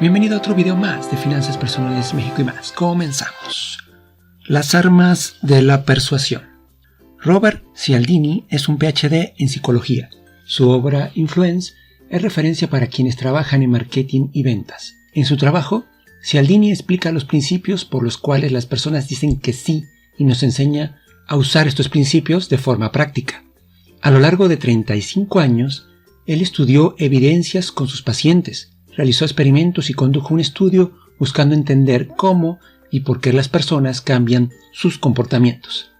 Bienvenido a otro video más de Finanzas Personales México y más. Comenzamos. Las armas de la persuasión. Robert Cialdini es un PhD en psicología. Su obra Influence es referencia para quienes trabajan en marketing y ventas. En su trabajo, Cialdini explica los principios por los cuales las personas dicen que sí y nos enseña a usar estos principios de forma práctica. A lo largo de 35 años, él estudió evidencias con sus pacientes, realizó experimentos y condujo un estudio buscando entender cómo y por qué las personas cambian sus comportamientos.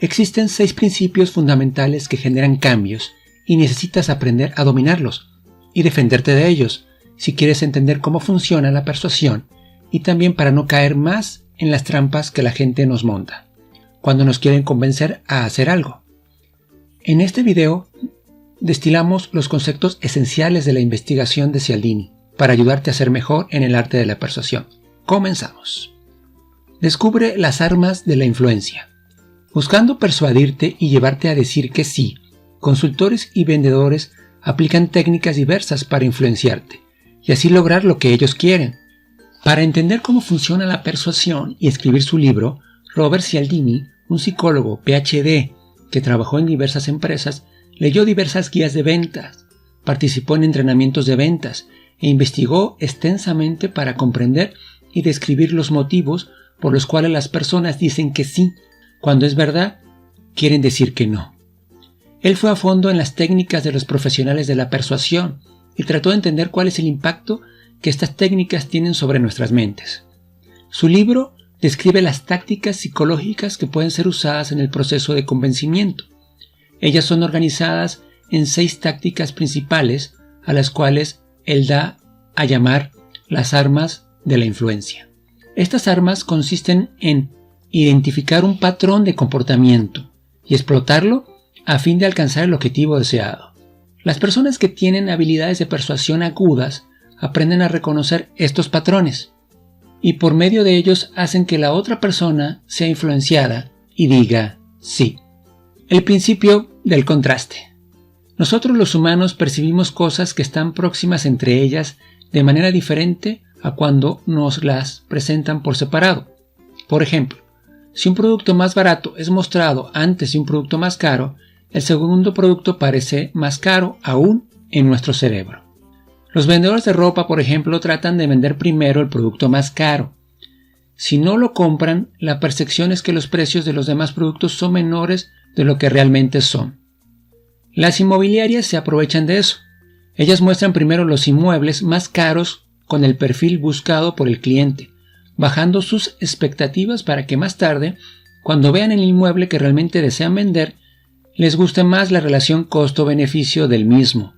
Existen 6 principios fundamentales que generan cambios y necesitas aprender a dominarlos y defenderte de ellos si quieres entender cómo funciona la persuasión y también para no caer más en las trampas que la gente nos monta cuando nos quieren convencer a hacer algo. En este video destilamos los conceptos esenciales de la investigación de Cialdini para ayudarte a ser mejor en el arte de la persuasión. Comenzamos. Descubre las armas de la influencia. Buscando persuadirte y llevarte a decir que sí, consultores y vendedores aplican técnicas diversas para influenciarte y así lograr lo que ellos quieren. Para entender cómo funciona la persuasión y escribir su libro, Robert Cialdini, un psicólogo PhD que trabajó en diversas empresas, leyó diversas guías de ventas, participó en entrenamientos de ventas e investigó extensamente para comprender y describir los motivos por los cuales las personas dicen que sí, cuando es verdad, quieren decir que no. Él fue a fondo en las técnicas de los profesionales de la persuasión y trató de entender cuál es el impacto que estas técnicas tienen sobre nuestras mentes. Su libro describe las tácticas psicológicas que pueden ser usadas en el proceso de convencimiento. Ellas son organizadas en 6 tácticas principales a las cuales él da a llamar las armas de la influencia. Estas armas consisten en identificar un patrón de comportamiento y explotarlo a fin de alcanzar el objetivo deseado. Las personas que tienen habilidades de persuasión agudas aprenden a reconocer estos patrones y por medio de ellos hacen que la otra persona sea influenciada y diga sí. El principio del contraste. Nosotros los humanos percibimos cosas que están próximas entre ellas de manera diferente a cuando nos las presentan por separado. Por ejemplo, si un producto más barato es mostrado antes de un producto más caro, el segundo producto parece más caro aún en nuestro cerebro. Los vendedores de ropa, por ejemplo, tratan de vender primero el producto más caro. Si no lo compran, la percepción es que los precios de los demás productos son menores de lo que realmente son. Las inmobiliarias se aprovechan de eso. Ellas muestran primero los inmuebles más caros con el perfil buscado por el cliente, bajando sus expectativas para que más tarde, cuando vean el inmueble que realmente desean vender, les guste más la relación costo-beneficio del mismo.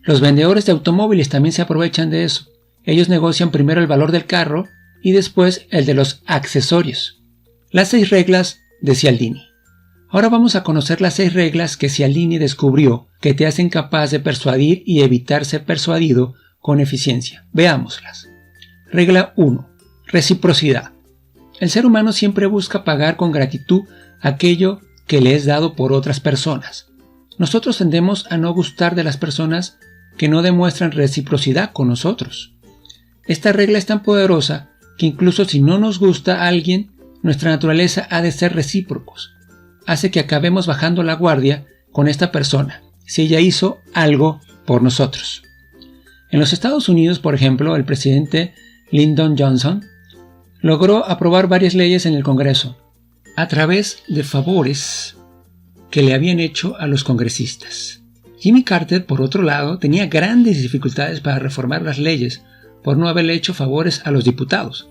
Los vendedores de automóviles también se aprovechan de eso. Ellos negocian primero el valor del carro y después el de los accesorios. Las 6 reglas de Cialdini. Ahora vamos a conocer las 6 reglas que Cialdini descubrió que te hacen capaz de persuadir y evitar ser persuadido con eficiencia. Veámoslas. Regla 1. Reciprocidad. El ser humano siempre busca pagar con gratitud aquello que le es dado por otras personas. Nosotros tendemos a no gustar de las personas que no demuestran reciprocidad con nosotros. Esta regla es tan poderosa que incluso si no nos gusta a alguien, nuestra naturaleza ha de ser recíprocos. Hace que acabemos bajando la guardia con esta persona, si ella hizo algo por nosotros. En los Estados Unidos, por ejemplo, el presidente Lyndon Johnson logró aprobar varias leyes en el Congreso a través de favores que le habían hecho a los congresistas. Jimmy Carter, por otro lado, tenía grandes dificultades para reformar las leyes por no haberle hecho favores a los diputados.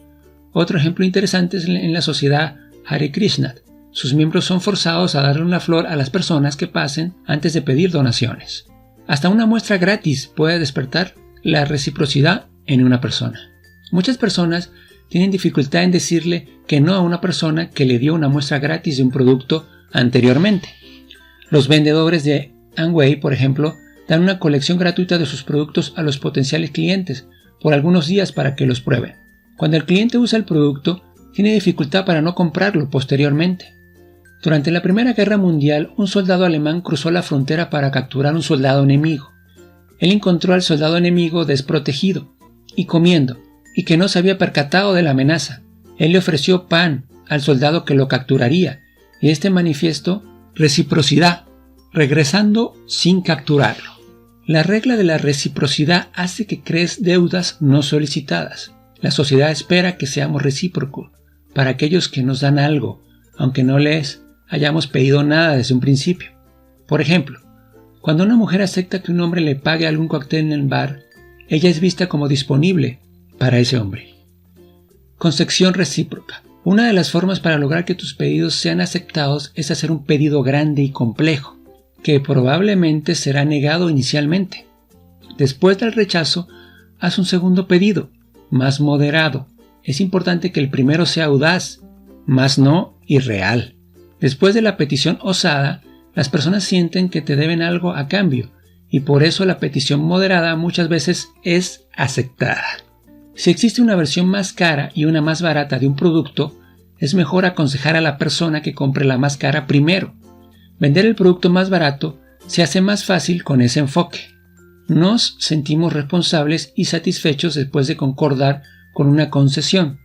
Otro ejemplo interesante es en la sociedad Hare Krishna. Sus miembros son forzados a darle una flor a las personas que pasen antes de pedir donaciones. Hasta una muestra gratis puede despertar la reciprocidad en una persona. Muchas personas tienen dificultad en decirle que no a una persona que le dio una muestra gratis de un producto anteriormente. Los vendedores de Amway, por ejemplo, dan una colección gratuita de sus productos a los potenciales clientes por algunos días para que los prueben. Cuando el cliente usa el producto, tiene dificultad para no comprarlo posteriormente. Durante la Primera Guerra Mundial, un soldado alemán cruzó la frontera para capturar un soldado enemigo. Él encontró al soldado enemigo desprotegido y comiendo, y que no se había percatado de la amenaza. Él le ofreció pan al soldado que lo capturaría, y este manifestó reciprocidad, regresando sin capturarlo. La regla de la reciprocidad hace que crees deudas no solicitadas. La sociedad espera que seamos recíprocos para aquellos que nos dan algo, aunque no les hayamos pedido nada desde un principio. Por ejemplo, cuando una mujer acepta que un hombre le pague algún cóctel en el bar, ella es vista como disponible para ese hombre. Concesión recíproca. Una de las formas para lograr que tus pedidos sean aceptados es hacer un pedido grande y complejo, que probablemente será negado inicialmente. Después del rechazo, haz un segundo pedido, más moderado. Es importante que el primero sea audaz, más no irreal. Después de la petición osada, las personas sienten que te deben algo a cambio, y por eso la petición moderada muchas veces es aceptada. Si existe una versión más cara y una más barata de un producto, es mejor aconsejar a la persona que compre la más cara primero. Vender el producto más barato se hace más fácil con ese enfoque. Nos sentimos responsables y satisfechos después de concordar con una concesión.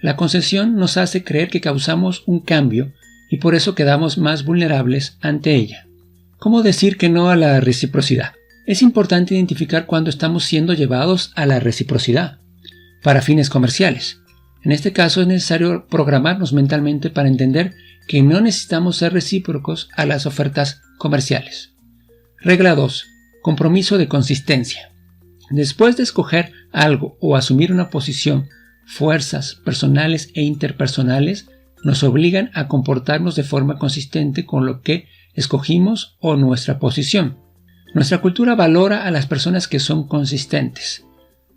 La concesión nos hace creer que causamos un cambio y por eso quedamos más vulnerables ante ella. ¿Cómo decir que no a la reciprocidad? Es importante identificar cuándo estamos siendo llevados a la reciprocidad para fines comerciales. En este caso es necesario programarnos mentalmente para entender que no necesitamos ser recíprocos a las ofertas comerciales. Regla 2. Compromiso de consistencia. Después de escoger algo o asumir una posición, fuerzas personales e interpersonales nos obligan a comportarnos de forma consistente con lo que escogimos o nuestra posición. Nuestra cultura valora a las personas que son consistentes.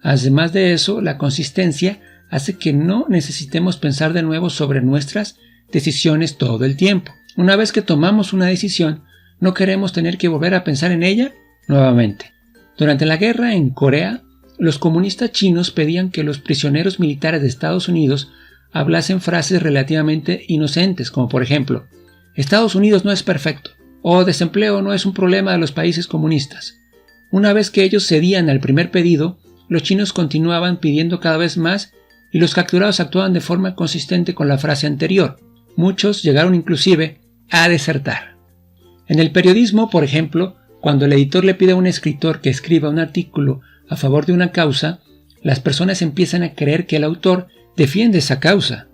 Además de eso, la consistencia hace que no necesitemos pensar de nuevo sobre nuestras decisiones todo el tiempo. Una vez que tomamos una decisión, no queremos tener que volver a pensar en ella nuevamente. Durante la guerra en Corea, los comunistas chinos pedían que los prisioneros militares de Estados Unidos hablasen frases relativamente inocentes, como por ejemplo, Estados Unidos no es perfecto, o desempleo no es un problema de los países comunistas. Una vez que ellos cedían al primer pedido, los chinos continuaban pidiendo cada vez más y los capturados actuaban de forma consistente con la frase anterior. Muchos llegaron inclusive a desertar. En el periodismo, por ejemplo, cuando el editor le pide a un escritor que escriba un artículo a favor de una causa, las personas empiezan a creer que el autor defiende esa causa.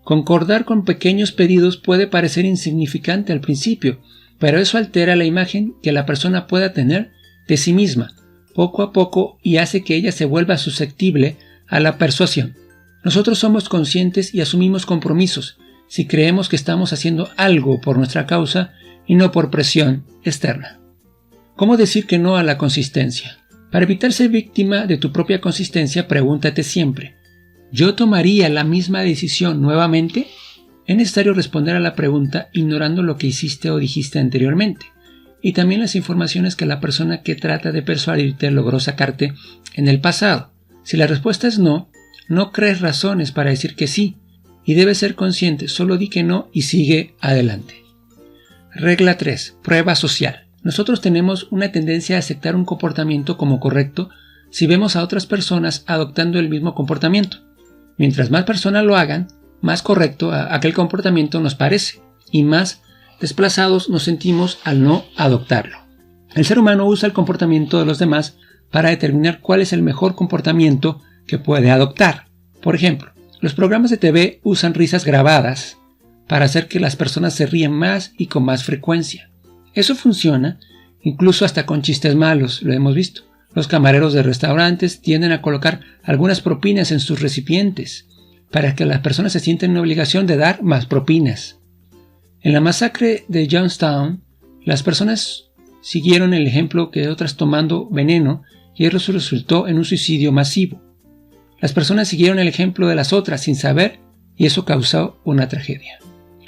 Concordar con pequeños pedidos puede parecer insignificante al principio, pero eso altera la imagen que la persona pueda tener de sí misma, poco a poco, y hace que ella se vuelva susceptible a la persuasión. Nosotros somos conscientes y asumimos compromisos si creemos que estamos haciendo algo por nuestra causa y no por presión externa. ¿Cómo decir que no a la consistencia? Para evitar ser víctima de tu propia consistencia, pregúntate siempre, ¿yo tomaría la misma decisión nuevamente? Es necesario responder a la pregunta ignorando lo que hiciste o dijiste anteriormente, y también las informaciones que la persona que trata de persuadirte logró sacarte en el pasado. Si la respuesta es no, no crees razones para decir que sí, y debes ser consciente, solo di que no y sigue adelante. Regla 3. Prueba social. Nosotros tenemos una tendencia a aceptar un comportamiento como correcto si vemos a otras personas adoptando el mismo comportamiento. Mientras más personas lo hagan, más correcto aquel comportamiento nos parece, y más desplazados nos sentimos al no adoptarlo. El ser humano usa el comportamiento de los demás para determinar cuál es el mejor comportamiento que puede adoptar. Por ejemplo, los programas de TV usan risas grabadas para hacer que las personas se ríen más y con más frecuencia. Eso funciona incluso hasta con chistes malos, lo hemos visto. Los camareros de restaurantes tienden a colocar algunas propinas en sus recipientes para que las personas se sientan en obligación de dar más propinas. En la masacre de Jonestown, las personas siguieron el ejemplo de otras tomando veneno y eso resultó en un suicidio masivo. Las personas siguieron el ejemplo de las otras sin saber y eso causó una tragedia.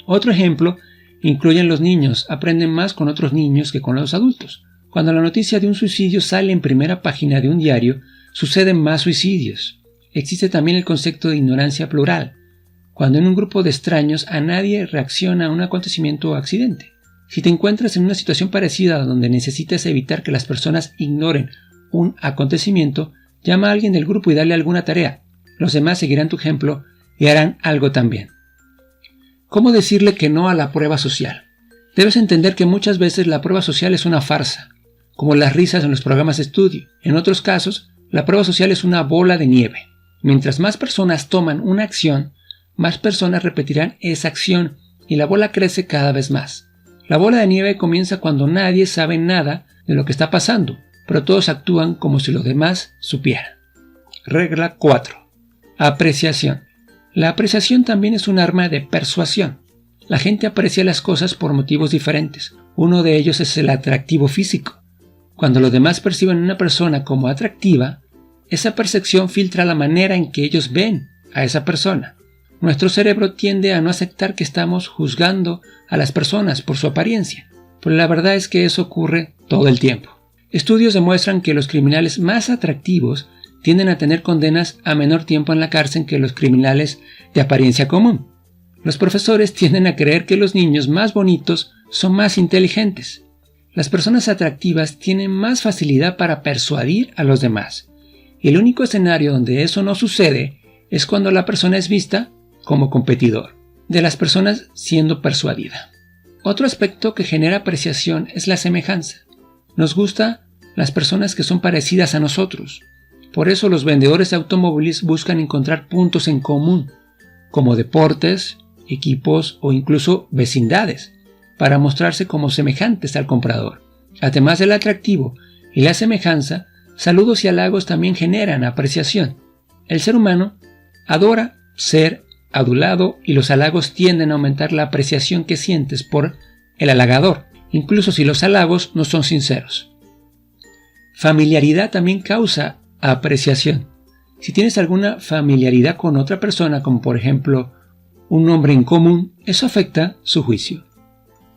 Otro ejemplo incluyen los niños, aprenden más con otros niños que con los adultos. Cuando la noticia de un suicidio sale en primera página de un diario, suceden más suicidios. Existe también el concepto de ignorancia plural, cuando en un grupo de extraños a nadie reacciona a un acontecimiento o accidente. Si te encuentras en una situación parecida donde necesitas evitar que las personas ignoren un acontecimiento, llama a alguien del grupo y dale alguna tarea. los demás seguirán tu ejemplo y harán algo también. ¿Cómo decirle que no a la prueba social? Debes entender que muchas veces la prueba social es una farsa, como las risas en los programas de estudio. En otros casos, la prueba social es una bola de nieve. Mientras más personas toman una acción, más personas repetirán esa acción y la bola crece cada vez más. La bola de nieve comienza cuando nadie sabe nada de lo que está pasando, pero todos actúan como si los demás supieran. Regla 4. Apreciación. La apreciación también es un arma de persuasión. La gente aprecia las cosas por motivos diferentes. Uno de ellos es el atractivo físico. Cuando los demás perciben a una persona como atractiva, esa percepción filtra la manera en que ellos ven a esa persona. Nuestro cerebro tiende a no aceptar que estamos juzgando a las personas por su apariencia, pero la verdad es que eso ocurre todo el tiempo. Estudios demuestran que los criminales más atractivos tienden a tener condenas a menor tiempo en la cárcel que los criminales de apariencia común. Los profesores tienden a creer que los niños más bonitos son más inteligentes. Las personas atractivas tienen más facilidad para persuadir a los demás. Y el único escenario donde eso no sucede es cuando la persona es vista como competidor de las personas siendo persuadida. Otro aspecto que genera apreciación es la semejanza. Nos gustan las personas que son parecidas a nosotros. Por eso los vendedores de automóviles buscan encontrar puntos en común, como deportes, equipos o incluso vecindades, para mostrarse como semejantes al comprador. Además del atractivo y la semejanza, saludos y halagos también generan apreciación. El ser humano adora ser adulado y los halagos tienden a aumentar la apreciación que sientes por el halagador, incluso si los halagos no son sinceros. Familiaridad también causa apreciación. Si tienes alguna familiaridad con otra persona, como por ejemplo un nombre en común, eso afecta su juicio.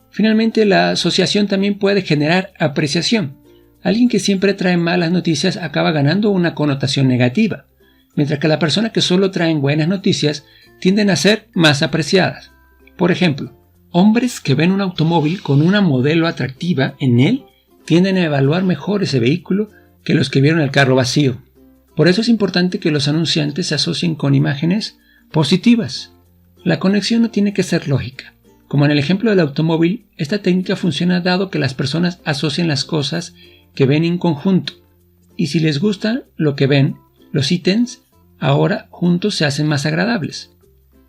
Finalmente, la asociación también puede generar apreciación. Alguien que siempre trae malas noticias acaba ganando una connotación negativa, mientras que la persona que solo trae buenas noticias tienden a ser más apreciadas. Por ejemplo, hombres que ven un automóvil con una modelo atractiva en él tienden a evaluar mejor ese vehículo que los que vieron el carro vacío. Por eso es importante que los anunciantes se asocien con imágenes positivas. La conexión no tiene que ser lógica. Como en el ejemplo del automóvil, esta técnica funciona dado que las personas asocian las cosas que ven en conjunto. Y si les gusta lo que ven, los ítems ahora juntos se hacen más agradables.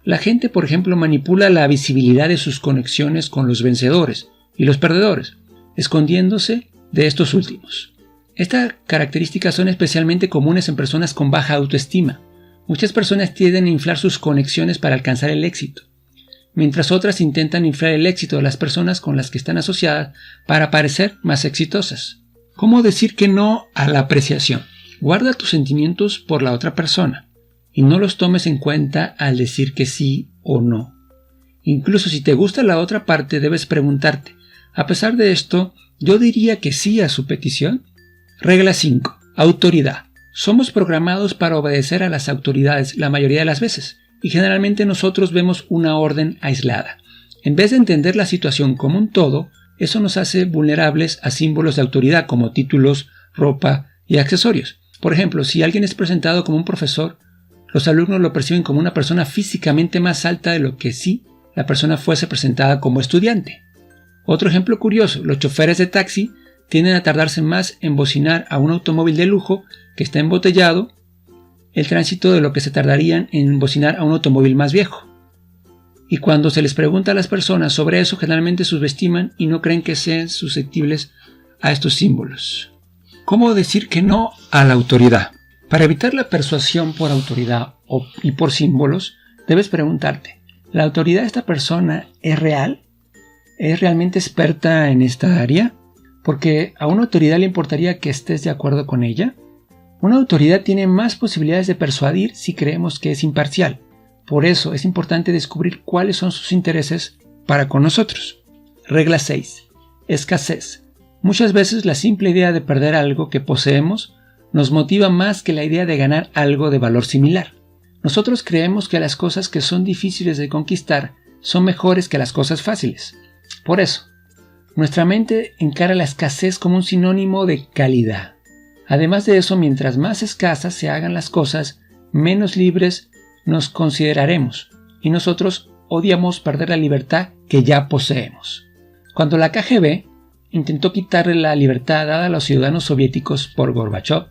La gente, por ejemplo, manipula la visibilidad de sus conexiones con los vencedores y los perdedores, escondiéndose de estos últimos. Estas características son especialmente comunes en personas con baja autoestima. Muchas personas tienden a inflar sus conexiones para alcanzar el éxito, mientras otras intentan inflar el éxito de las personas con las que están asociadas para parecer más exitosas. ¿Cómo decir que no a la apreciación? Guarda tus sentimientos por la otra persona y no los tomes en cuenta al decir que sí o no. Incluso si te gusta la otra parte, debes preguntarte, ¿a pesar de esto, yo diría que sí a su petición? Regla 5. Autoridad. Somos programados para obedecer a las autoridades la mayoría de las veces, y generalmente nosotros vemos una orden aislada. En vez de entender la situación como un todo, eso nos hace vulnerables a símbolos de autoridad como títulos, ropa y accesorios. Por ejemplo, si alguien es presentado como un profesor, los alumnos lo perciben como una persona físicamente más alta de lo que si la persona fuese presentada como estudiante. Otro ejemplo curioso, los choferes de taxi tienden a tardarse más en bocinar a un automóvil de lujo que está embotellado el tránsito de lo que se tardarían en bocinar a un automóvil más viejo. Y cuando se les pregunta a las personas sobre eso, generalmente subestiman y no creen que sean susceptibles a estos símbolos. ¿Cómo decir que no a la autoridad? Para evitar la persuasión por autoridad y por símbolos, debes preguntarte, ¿la autoridad de esta persona es real? ¿Es realmente experta en esta área? Porque a una autoridad le importaría que estés de acuerdo con ella. Una autoridad tiene más posibilidades de persuadir si creemos que es imparcial. Por eso es importante descubrir cuáles son sus intereses para con nosotros. Regla 6. Escasez. Muchas veces la simple idea de perder algo que poseemos nos motiva más que la idea de ganar algo de valor similar. Nosotros creemos que las cosas que son difíciles de conquistar son mejores que las cosas fáciles. Por eso, nuestra mente encara la escasez como un sinónimo de calidad. Además de eso, mientras más escasas se hagan las cosas, menos libres nos consideraremos, y nosotros odiamos perder la libertad que ya poseemos. Cuando la KGB intentó quitarle la libertad dada a los ciudadanos soviéticos por Gorbachov,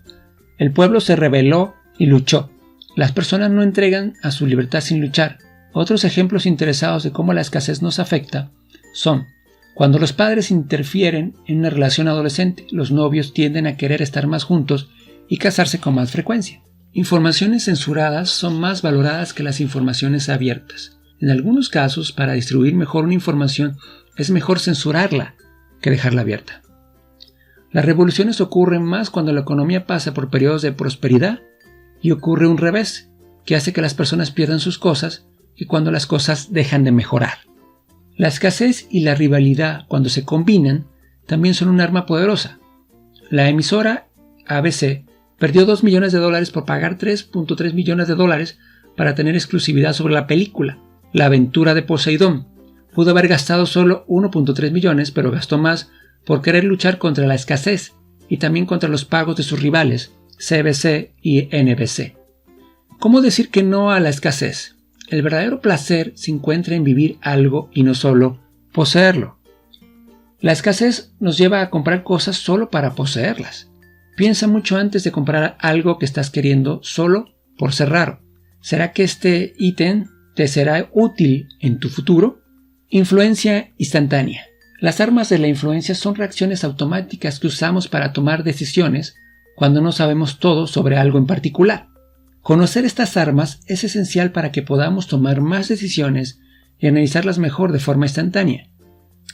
el pueblo se rebeló y luchó. Las personas no entregan a su libertad sin luchar. Otros ejemplos interesados de cómo la escasez nos afecta son: cuando los padres interfieren en una relación adolescente, los novios tienden a querer estar más juntos y casarse con más frecuencia. Informaciones censuradas son más valoradas que las informaciones abiertas. En algunos casos, para distribuir mejor una información, es mejor censurarla que dejarla abierta. Las revoluciones ocurren más cuando la economía pasa por periodos de prosperidad, y ocurre un revés, que hace que las personas pierdan sus cosas, y cuando las cosas dejan de mejorar. La escasez y la rivalidad, cuando se combinan, también son un arma poderosa. La emisora ABC perdió $2 millones por pagar $3.3 millones para tener exclusividad sobre la película La aventura de Poseidón. Pudo haber gastado solo $1.3 millones, pero gastó más por querer luchar contra la escasez y también contra los pagos de sus rivales, CBC y NBC. ¿Cómo decir que no a la escasez? El verdadero placer se encuentra en vivir algo y no solo poseerlo. La escasez nos lleva a comprar cosas solo para poseerlas. Piensa mucho antes de comprar algo que estás queriendo solo por ser raro. ¿Será que este ítem te será útil en tu futuro? Influencia instantánea. Las armas de la influencia son reacciones automáticas que usamos para tomar decisiones cuando no sabemos todo sobre algo en particular. Conocer estas armas es esencial para que podamos tomar más decisiones y analizarlas mejor de forma instantánea.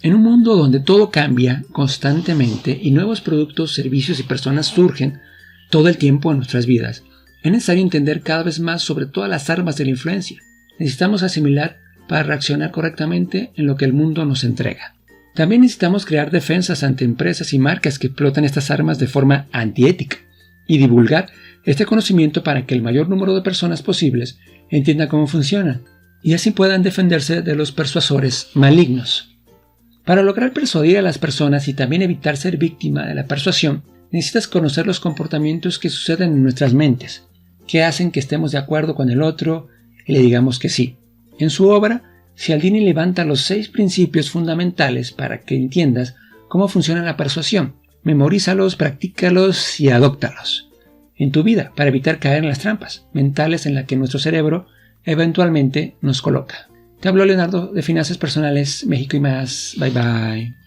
En un mundo donde todo cambia constantemente y nuevos productos, servicios y personas surgen todo el tiempo en nuestras vidas, es necesario entender cada vez más sobre todas las armas de la influencia. Necesitamos asimilar para reaccionar correctamente en lo que el mundo nos entrega. También necesitamos crear defensas ante empresas y marcas que explotan estas armas de forma antiética y divulgar este conocimiento para que el mayor número de personas posibles entienda cómo funcionan y así puedan defenderse de los persuasores malignos. Para lograr persuadir a las personas y también evitar ser víctima de la persuasión, necesitas conocer los comportamientos que suceden en nuestras mentes, que hacen que estemos de acuerdo con el otro y le digamos que sí. En su obra, Cialdini levanta los 6 principios fundamentales para que entiendas cómo funciona la persuasión. Memorízalos, practícalos y adóptalos en tu vida para evitar caer en las trampas mentales en las que nuestro cerebro eventualmente nos coloca. Te habló Leonardo de Finanzas Personales México y más. Bye bye.